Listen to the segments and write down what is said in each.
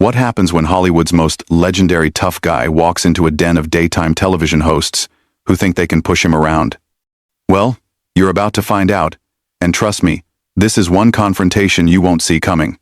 What happens when Hollywood's most legendary tough guy walks into a den of daytime television hosts who think they can push him around? Well, you're about to find out, and trust me, this is one confrontation you won't see coming.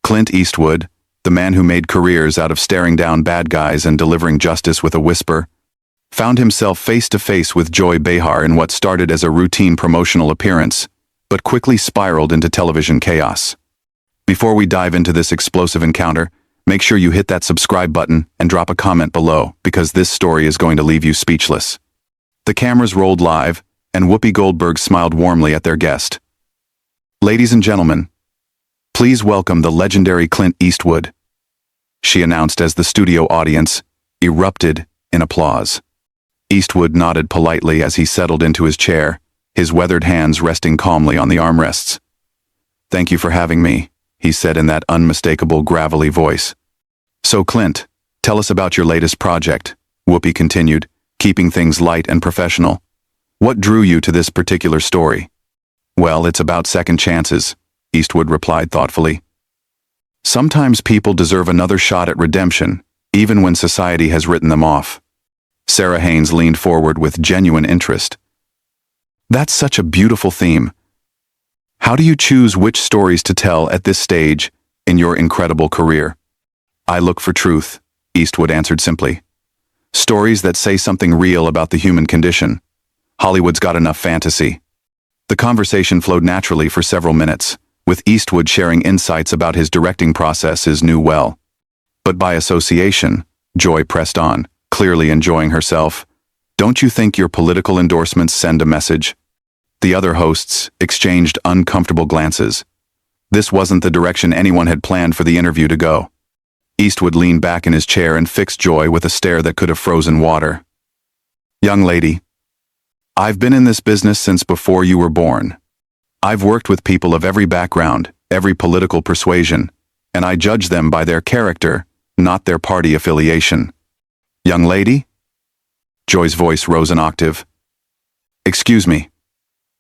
Clint Eastwood, the man who made careers out of staring down bad guys and delivering justice with a whisper, found himself face to face with Joy Behar in what started as a routine promotional appearance, but quickly spiraled into television chaos. Before we dive into this explosive encounter, make sure you hit that subscribe button and drop a comment below, because this story is going to leave you speechless. The cameras rolled live, and Whoopi Goldberg smiled warmly at their guest. "Ladies and gentlemen, please welcome the legendary Clint Eastwood," she announced as the studio audience erupted in applause. Eastwood nodded politely as he settled into his chair, his weathered hands resting calmly on the armrests. "Thank you for having me," he said in that unmistakable gravelly voice. "So Clint, tell us about your latest project," Whoopi continued, keeping things light and professional. "What drew you to this particular story?" "Well, it's about second chances," Eastwood replied thoughtfully. "Sometimes people deserve another shot at redemption, even when society has written them off." Sarah Haynes leaned forward with genuine interest. "That's such a beautiful theme. How do you choose which stories to tell at this stage in your incredible career?" "I look for truth," Eastwood answered simply. "Stories that say something real about the human condition. Hollywood's got enough fantasy." The conversation flowed naturally for several minutes, with Eastwood sharing insights about his directing processes knew well. But by association, Joy pressed on, clearly enjoying herself. "Don't you think your political endorsements send a message?" The other hosts exchanged uncomfortable glances. This wasn't the direction anyone had planned for the interview to go. Eastwood leaned back in his chair and fixed Joy with a stare that could have frozen water. "Young lady, I've been in this business since before you were born. I've worked with people of every background, every political persuasion, and I judge them by their character, not their party affiliation." "Young lady?" Joy's voice rose an octave. "Excuse me,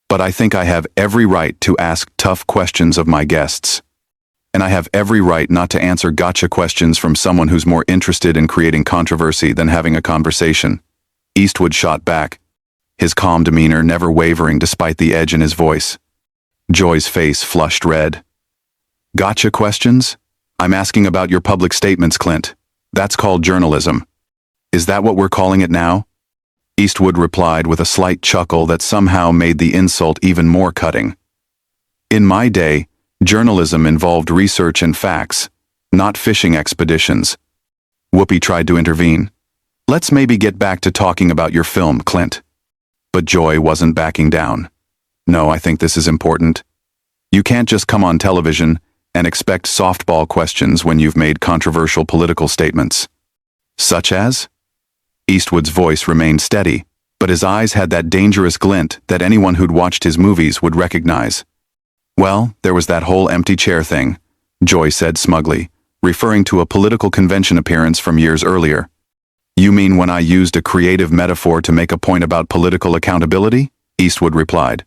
but I think I have every right to ask tough questions of my guests. And I have every right not to answer gotcha questions from someone who's more interested in creating controversy than having a conversation." Eastwood shot back, his calm demeanor never wavering despite the edge in his voice. Joy's face flushed red. "Gotcha questions? I'm asking about your public statements, Clint. That's called journalism. Is that what we're calling it now?" Eastwood replied with a slight chuckle that somehow made the insult even more cutting. "In my day, journalism involved research and facts, not fishing expeditions." Whoopi tried to intervene. "Let's maybe get back to talking about your film, Clint." But Joy wasn't backing down. "No, I think this is important. You can't just come on television and expect softball questions when you've made controversial political statements." "Such as?" Eastwood's voice remained steady, but his eyes had that dangerous glint that anyone who'd watched his movies would recognize. "Well, there was that whole empty chair thing," Joy said smugly, referring to a political convention appearance from years earlier. "You mean when I used a creative metaphor to make a point about political accountability?" Eastwood replied.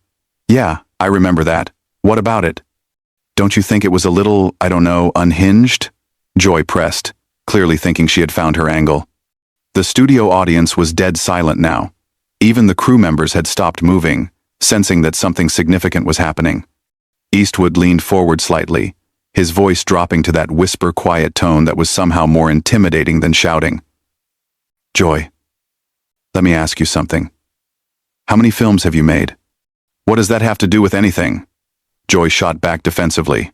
"Yeah, I remember that. What about it?" "Don't you think it was a little, unhinged?" Joy pressed, clearly thinking she had found her angle. The studio audience was dead silent now. Even the crew members had stopped moving, sensing that something significant was happening. Eastwood leaned forward slightly, his voice dropping to that whisper-quiet tone that was somehow more intimidating than shouting. "Joy, let me ask you something. How many films have you made?" "What does that have to do with anything?" Joy shot back defensively.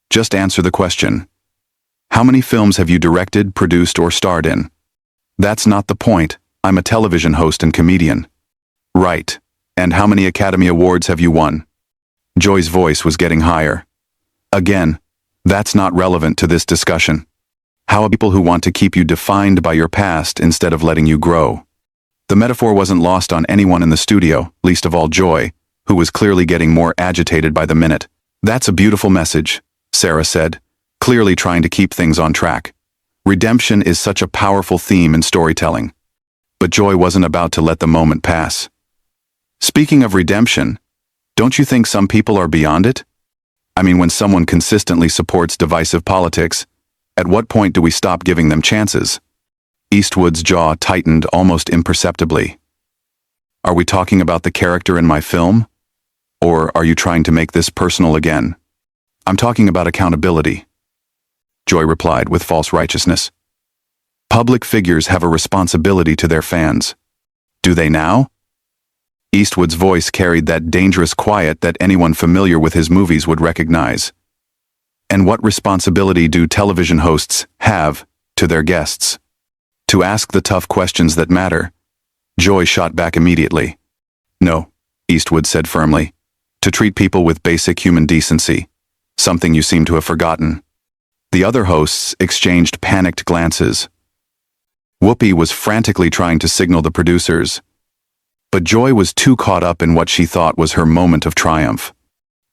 "Just answer the question. How many films have you directed, produced, or starred in?" "That's not the point. I'm a television host and comedian." "Right. And how many Academy Awards have you won?" Joy's voice was getting higher. "Again, that's not relevant to this discussion. How about people who want to keep you defined by your past instead of letting you grow?" The metaphor wasn't lost on anyone in the studio, least of all Joy, who was clearly getting more agitated by the minute. "That's a beautiful message," Sarah said, clearly trying to keep things on track. "Redemption is such a powerful theme in storytelling." But Joy wasn't about to let the moment pass. "Speaking of redemption, don't you think some people are beyond it? I mean, when someone consistently supports divisive politics, At what point do we stop giving them chances? Eastwood's jaw tightened almost imperceptibly. Are we talking about the character in my film? Or are you trying to make this personal again? I'm talking about accountability, Joy replied with false righteousness. Public figures have a responsibility to their fans. Do they now? Eastwood's voice carried that dangerous quiet that anyone familiar with his movies would recognize. And what responsibility do television hosts have to their guests? To ask the tough questions that matter. Joy shot back immediately. No, Eastwood said firmly. To treat people with basic human decency, something you seem to have forgotten. The other hosts exchanged panicked glances. Whoopi was frantically trying to signal the producers, but Joy was too caught up in what she thought was her moment of triumph.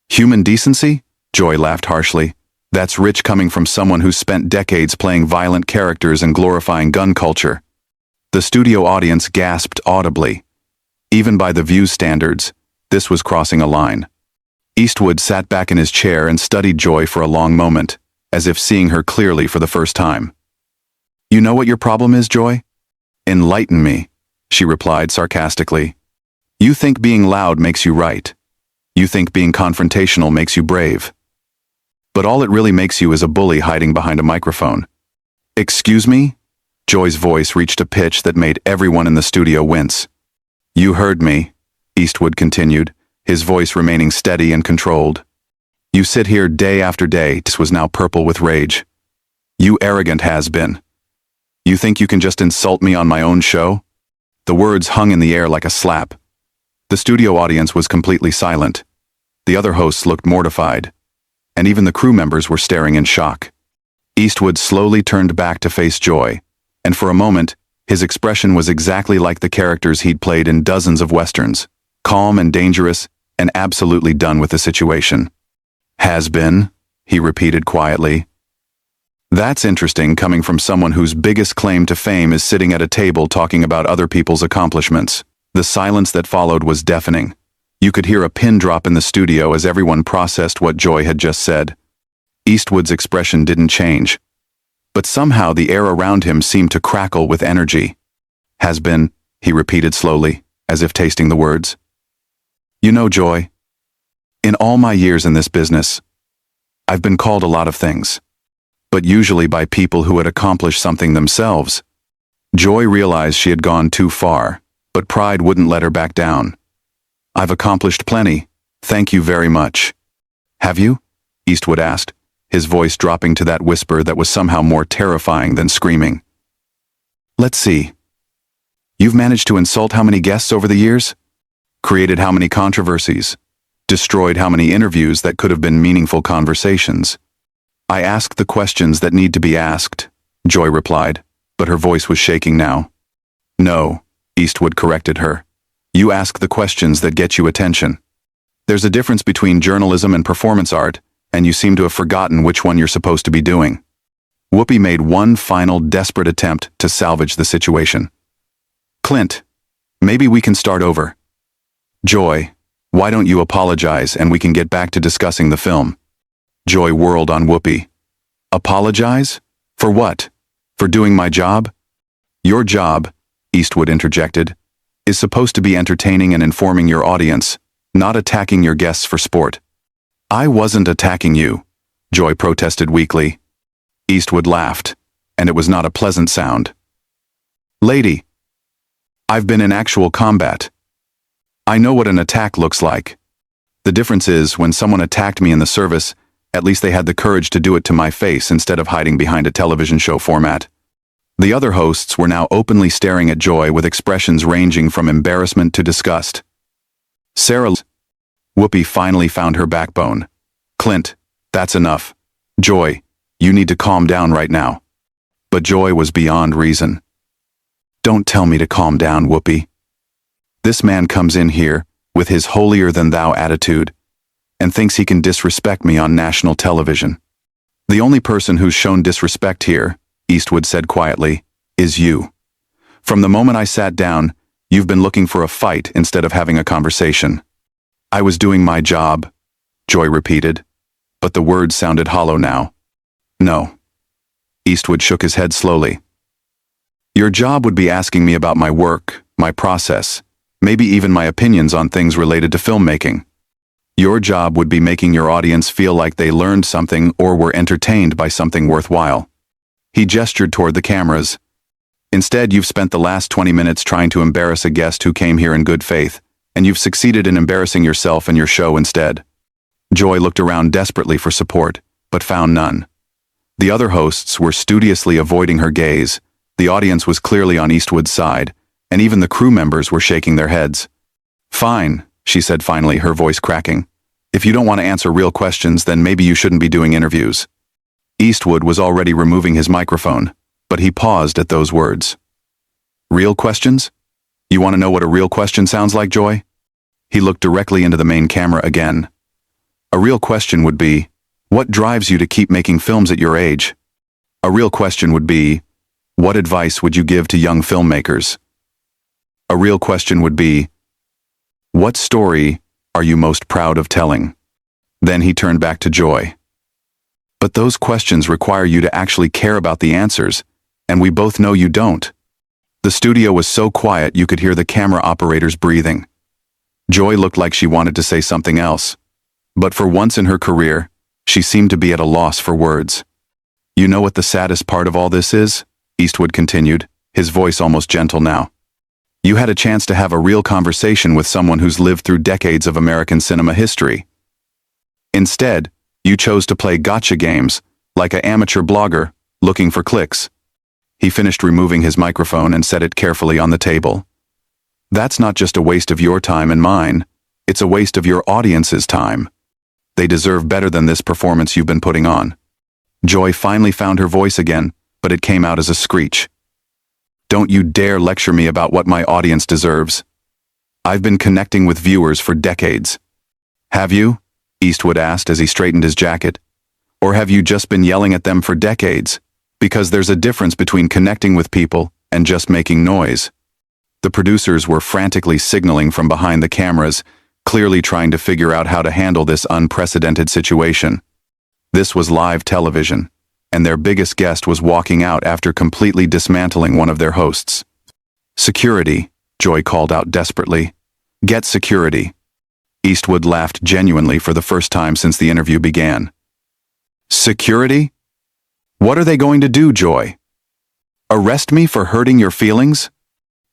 Human decency? Joy laughed harshly. That's rich coming from someone who spent decades playing violent characters and glorifying gun culture. The studio audience gasped audibly. Even by the View standards, this was crossing a line. Eastwood sat back in his chair and studied Joy for a long moment, as if seeing her clearly for the first time. You know what your problem is, Joy? Enlighten me, she replied sarcastically. You think being loud makes you right. You think being confrontational makes you brave. But all it really makes you is a bully hiding behind a microphone. Excuse me? Joy's voice reached a pitch that made everyone in the studio wince. You heard me, Eastwood continued, his voice remaining steady and controlled. You sit here day after day. This was now purple with rage. You arrogant has-been. You think you can just insult me on my own show? The words hung in the air like a slap. The studio audience was completely silent. The other hosts looked mortified, and even the crew members were staring in shock. Eastwood slowly turned back to face Joy, and for a moment, his expression was exactly like the characters he'd played in dozens of westerns, calm and dangerous, and absolutely done with the situation. Has been, he repeated quietly. That's interesting coming from someone whose biggest claim to fame is sitting at a table talking about other people's accomplishments. The silence that followed was deafening. You could hear a pin drop in the studio as everyone processed what Joy had just said. Eastwood's expression didn't change, but somehow the air around him seemed to crackle with energy. Has been, he repeated slowly, as if tasting the words. You know, Joy, in all my years in this business, I've been called a lot of things, but usually by people who had accomplished something themselves. Joy realized she had gone too far, but pride wouldn't let her back down. I've accomplished plenty, thank you very much. Have you? Eastwood asked, his voice dropping to that whisper that was somehow more terrifying than screaming. Let's see. You've managed to insult how many guests over the years? Created how many controversies? Destroyed how many interviews that could have been meaningful conversations? I ask the questions that need to be asked, Joy replied, but her voice was shaking now. No, Eastwood corrected her. You ask the questions that get you attention. There's a difference between journalism and performance art, and you seem to have forgotten which one you're supposed to be doing. Whoopi made one final desperate attempt to salvage the situation. Clint, maybe we can start over. Joy, why don't you apologize and we can get back to discussing the film? Joy whirled on Whoopi. Apologize? For what? For doing my job? Your job, Eastwood interjected, is supposed to be entertaining and informing your audience, not attacking your guests for sport. I wasn't attacking you, Joy protested weakly. Eastwood laughed, and it was not a pleasant sound. Lady, I've been in actual combat. I know what an attack looks like. The difference is, when someone attacked me in the service, at least they had the courage to do it to my face instead of hiding behind a television show format. The other hosts were now openly staring at Joy with expressions ranging from embarrassment to disgust. Sarah, Whoopi finally found her backbone. Clint, that's enough. Joy, you need to calm down right now. But Joy was beyond reason. Don't tell me to calm down, Whoopi. This man comes in here, with his holier-than-thou attitude, and thinks he can disrespect me on national television. The only person who's shown disrespect here, Eastwood said quietly, is you. From the moment I sat down, you've been looking for a fight instead of having a conversation. I was doing my job, Joy repeated, but the words sounded hollow now. No. Eastwood shook his head slowly. Your job would be asking me about my work, my process, maybe even my opinions on things related to filmmaking. Your job would be making your audience feel like they learned something or were entertained by something worthwhile. He gestured toward the cameras. Instead, you've spent the last 20 minutes trying to embarrass a guest who came here in good faith, and you've succeeded in embarrassing yourself and your show instead. Joy looked around desperately for support, but found none. The other hosts were studiously avoiding her gaze, the audience was clearly on Eastwood's side, and even the crew members were shaking their heads. Fine, she said finally, her voice cracking. If you don't want to answer real questions, then maybe you shouldn't be doing interviews. Eastwood was already removing his microphone, but he paused at those words. Real questions? You want to know what a real question sounds like, Joy? He looked directly into the main camera again. A real question would be, what drives you to keep making films at your age? A real question would be, what advice would you give to young filmmakers? A real question would be, what story are you most proud of telling? Then he turned back to Joy. But those questions require you to actually care about the answers, and we both know you don't. The studio was so quiet you could hear the camera operators breathing. Joy looked like she wanted to say something else, but for once in her career, she seemed to be at a loss for words. You know what the saddest part of all this is? Eastwood continued, his voice almost gentle now. You had a chance to have a real conversation with someone who's lived through decades of American cinema history. Instead, you chose to play gotcha games, like an amateur blogger, looking for clicks. He finished removing his microphone and set it carefully on the table. That's not just a waste of your time and mine, it's a waste of your audience's time. They deserve better than this performance you've been putting on. Joy finally found her voice again, but it came out as a screech. Don't you dare lecture me about what my audience deserves. I've been connecting with viewers for decades. Have you? Eastwood asked as he straightened his jacket. Or have you just been yelling at them for decades? Because there's a difference between connecting with people and just making noise. The producers were frantically signaling from behind the cameras, clearly trying to figure out how to handle this unprecedented situation. This was live television, and their biggest guest was walking out after completely dismantling one of their hosts. Security, Joy called out desperately. Get security. Eastwood laughed genuinely for the first time since the interview began. Security? What are they going to do, Joy? Arrest me for hurting your feelings?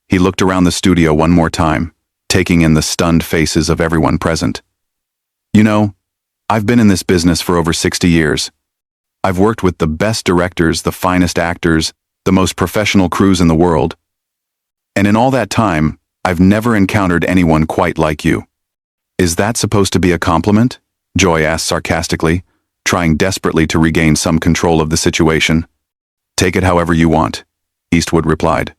He looked around the studio one more time, taking in the stunned faces of everyone present. You know, I've been in this business for over 60 years. I've worked with the best directors, the finest actors, the most professional crews in the world. And in all that time, I've never encountered anyone quite like you. Is that supposed to be a compliment? Joy asked sarcastically, trying desperately to regain some control of the situation. Take it however you want, Eastwood replied.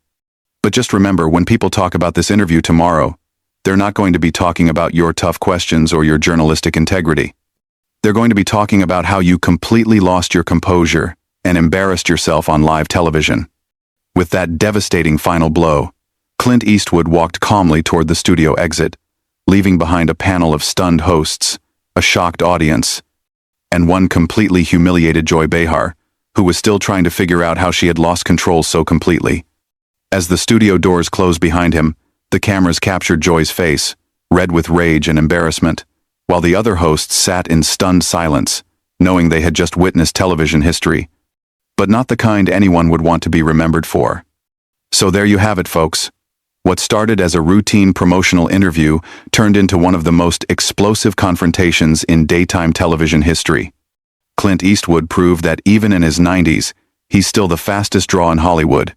But just remember, when people talk about this interview tomorrow, they're not going to be talking about your tough questions or your journalistic integrity. They're going to be talking about how you completely lost your composure and embarrassed yourself on live television. With that devastating final blow, Clint Eastwood walked calmly toward the studio exit, leaving behind a panel of stunned hosts, a shocked audience, and one completely humiliated Joy Behar, who was still trying to figure out how she had lost control so completely. As the studio doors closed behind him, the cameras captured Joy's face, red with rage and embarrassment, while the other hosts sat in stunned silence, knowing they had just witnessed television history, but not the kind anyone would want to be remembered for. So there you have it, folks. What started as a routine promotional interview turned into one of the most explosive confrontations in daytime television history. Clint Eastwood proved that even in his 90s, he's still the fastest draw in Hollywood,